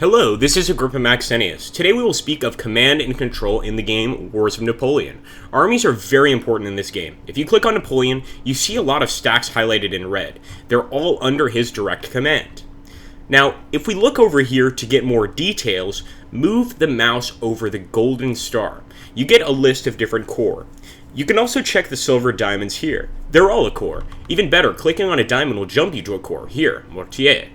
Hello, this is a group of Maxenius. Today we will speak of command and control in the game Wars of Napoleon. Armies are very important in this game. If you click on Napoleon, you see a lot of stacks highlighted in red. They're all under his direct command. Now, if we look over here to get more details, move the mouse over the golden star. You get a list of different corps. You can also check the silver diamonds here. They're all a corps. Even better, clicking on a diamond will jump you to a corps. Here, Mortier.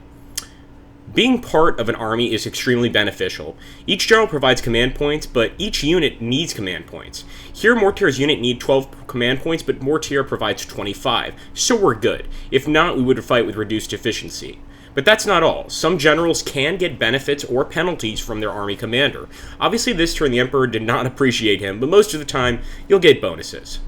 Being part of an army is extremely beneficial. Each general provides command points, but each unit needs command points. Here, Mortier's unit need 12 command points, but Mortier provides 25, so we're good. If not, we would fight with reduced efficiency. But that's not all. Some generals can get benefits or penalties from their army commander. Obviously, this turn the Emperor did not appreciate him, but most of the time, you'll get bonuses.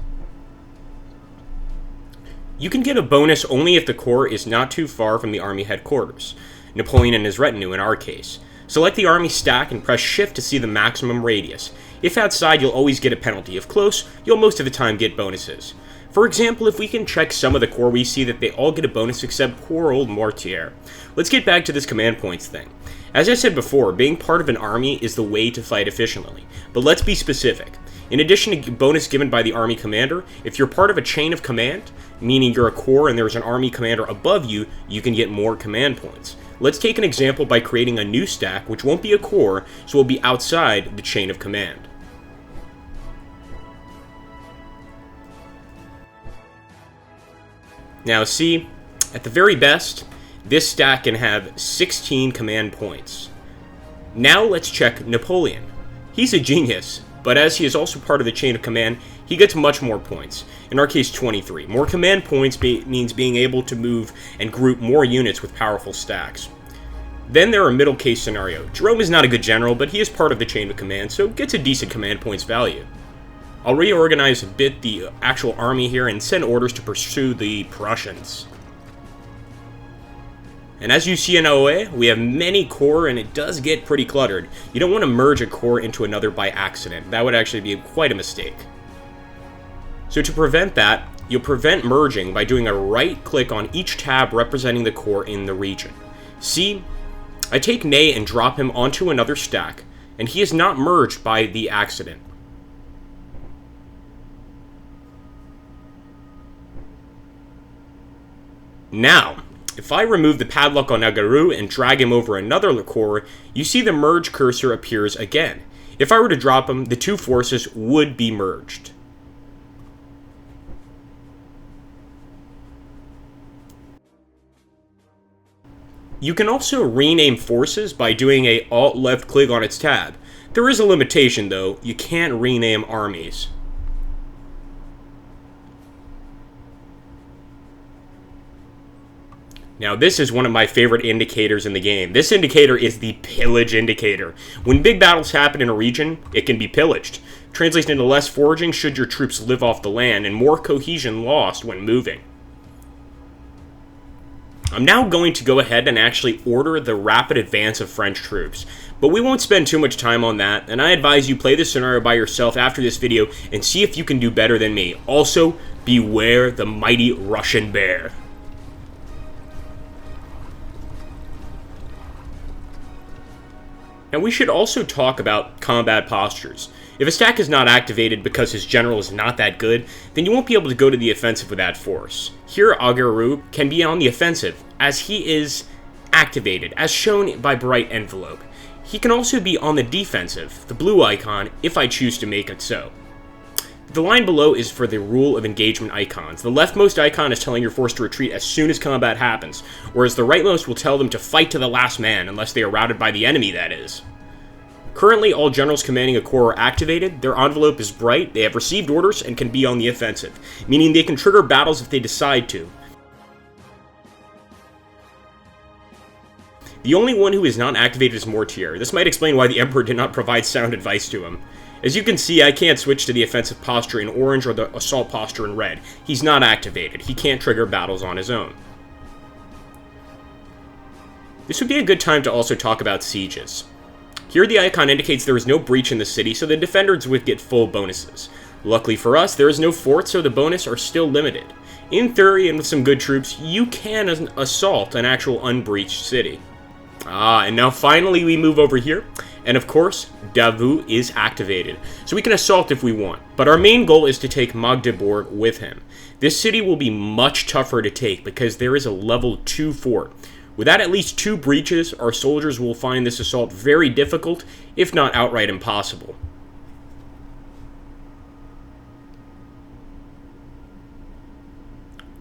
You can get a bonus only if the corps is not too far from the army headquarters. Napoleon and his retinue in our case. Select the army stack and press shift to see the maximum radius. If outside, you'll always get a penalty. If close, you'll most of the time get bonuses. For example, if we can check some of the corps, we see that they all get a bonus except poor old Mortier. Let's get back to this command points thing. As I said before, being part of an army is the way to fight efficiently. But let's be specific. In addition to bonus given by the army commander, if you're part of a chain of command, meaning you're a corps and there's an army commander above you, you can get more command points. Let's take an example by creating a new stack, which won't be a corps, so will be outside the chain of command. Now see, at the very best, this stack can have 16 command points. Now let's check Napoleon. He's a genius, but as he is also part of the chain of command, he gets much more points. In our case, 23. More command points means being able to move and group more units with powerful stacks. Then there are middle case scenario. Jerome is not a good general, but he is part of the chain of command, so gets a decent command points value. I'll reorganize a bit the actual army here and send orders to pursue the Prussians. And as you see in OA, we have many corps and it does get pretty cluttered. You don't want to merge a corps into another by accident. That would actually be quite a mistake. So to prevent that, you'll prevent merging by doing a right click on each tab representing the corps in the region. See, I take Ney and drop him onto another stack, and he is not merged by the accident. Now, if I remove the padlock on Nagaru and drag him over another corps, you see the merge cursor appears again. If I were to drop him, the two forces would be merged. You can also rename forces by doing a Alt-left click on its tab. There is a limitation though, you can't rename armies. Now this is one of my favorite indicators in the game. This indicator is the pillage indicator. When big battles happen in a region, it can be pillaged. Translates into less foraging should your troops live off the land and more cohesion lost when moving. I'm now going to go ahead and actually order the rapid advance of French troops, but we won't spend too much time on that, and I advise you play this scenario by yourself after this video and see if you can do better than me. Also, beware the mighty Russian bear. Now we should also talk about combat postures. If a stack is not activated because his general is not that good, then you won't be able to go to the offensive with that force. Here, Augereau can be on the offensive, as he is activated, as shown by bright envelope. He can also be on the defensive, the blue icon, if I choose to make it so. The line below is for the rule of engagement icons. The leftmost icon is telling your force to retreat as soon as combat happens, whereas the rightmost will tell them to fight to the last man, unless they are routed by the enemy, that is. Currently, all generals commanding a corps are activated, their envelope is bright, they have received orders, and can be on the offensive, meaning they can trigger battles if they decide to. The only one who is not activated is Mortier. This might explain why the Emperor did not provide sound advice to him. As you can see, I can't switch to the offensive posture in orange or the assault posture in red. He's not activated. He can't trigger battles on his own. This would be a good time to also talk about sieges. Here the icon indicates there is no breach in the city, so the defenders would get full bonuses. Luckily for us, there is no fort, so the bonus are still limited. In theory, and with some good troops, you can assault an actual unbreached city. And now finally we move over here. And of course, Davout is activated. So we can assault if we want. But our main goal is to take Magdeburg with him. This city will be much tougher to take because there is a level 2 fort. Without at least 2 breaches, our soldiers will find this assault very difficult, if not outright impossible.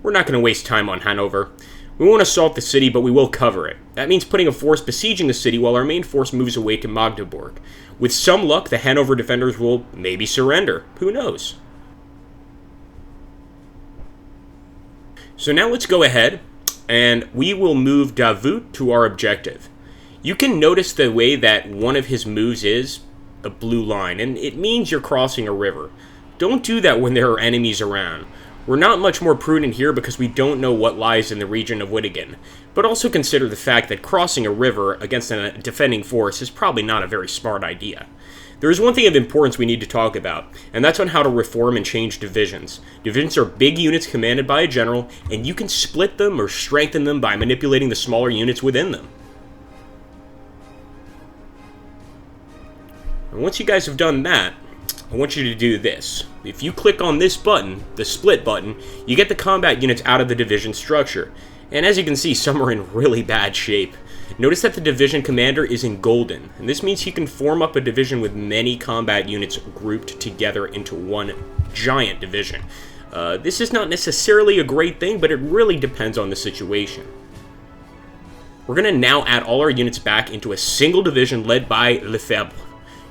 We're not going to waste time on Hanover. We won't assault the city, but we will cover it. That means putting a force besieging the city while our main force moves away to Magdeburg. With some luck, the Hanover defenders will maybe surrender. Who knows? So now let's go ahead, and we will move Davout to our objective. You can notice the way that one of his moves is a blue line, and it means you're crossing a river. Don't do that when there are enemies around. We're not much more prudent here because we don't know what lies in the region of Wittingen, but also consider the fact that crossing a river against a defending force is probably not a very smart idea. There is one thing of importance we need to talk about, and that's on how to reform and change divisions. Divisions are big units commanded by a general, and you can split them or strengthen them by manipulating the smaller units within them. And once you guys have done that, I want you to do this. If you click on this button, the split button, you get the combat units out of the division structure. And as you can see, some are in really bad shape. Notice that the division commander is in golden, and this means he can form up a division with many combat units grouped together into one giant division. This is not necessarily a great thing, but it really depends on the situation. We're going to now add all our units back into a single division led by Lefebvre.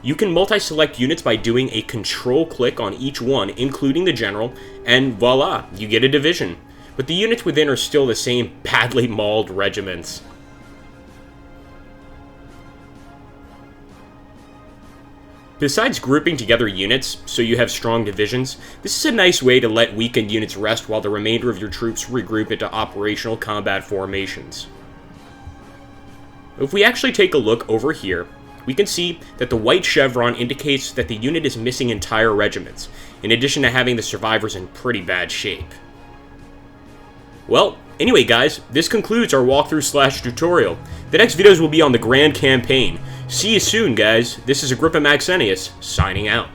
You can multi-select units by doing a control click on each one, including the general, and voila, you get a division. But the units within are still the same badly mauled regiments. Besides grouping together units, so you have strong divisions, this is a nice way to let weakened units rest while the remainder of your troops regroup into operational combat formations. If we actually take a look over here, we can see that the white chevron indicates that the unit is missing entire regiments, in addition to having the survivors in pretty bad shape. Well, anyway guys, this concludes our walkthrough / tutorial. The next videos will be on the Grand Campaign. See you soon guys, this is Agrippa Maxentius, signing out.